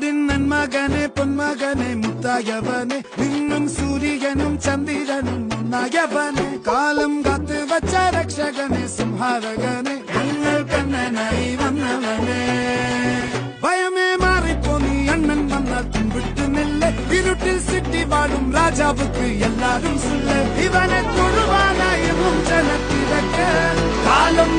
നാടിൻ നന്മകനെ പൊന്മകനെ മുത്തായവനെ നിന്നും സൂര്യനും ചന്ദ്രനും ഒന്നായവനെ കാലം കാത്ത് വച്ച രക്ഷകനെ സംഹാരകനെ ഞങ്ങൾ കണ്ണനായി വന്നവനെ ഭയമേ മാറിപ്പോ നീ അണ്ണൻ വന്നാൽ പിൻവിട്ടു നില്ല് ഇരുട്ടിൽ സിറ്റി വാഴും രാജാവുക്ക് എല്ലാരും സുല്ല് ഇവനെ തൊഴുവാനായും ജനത്തിരക്ക് കാലം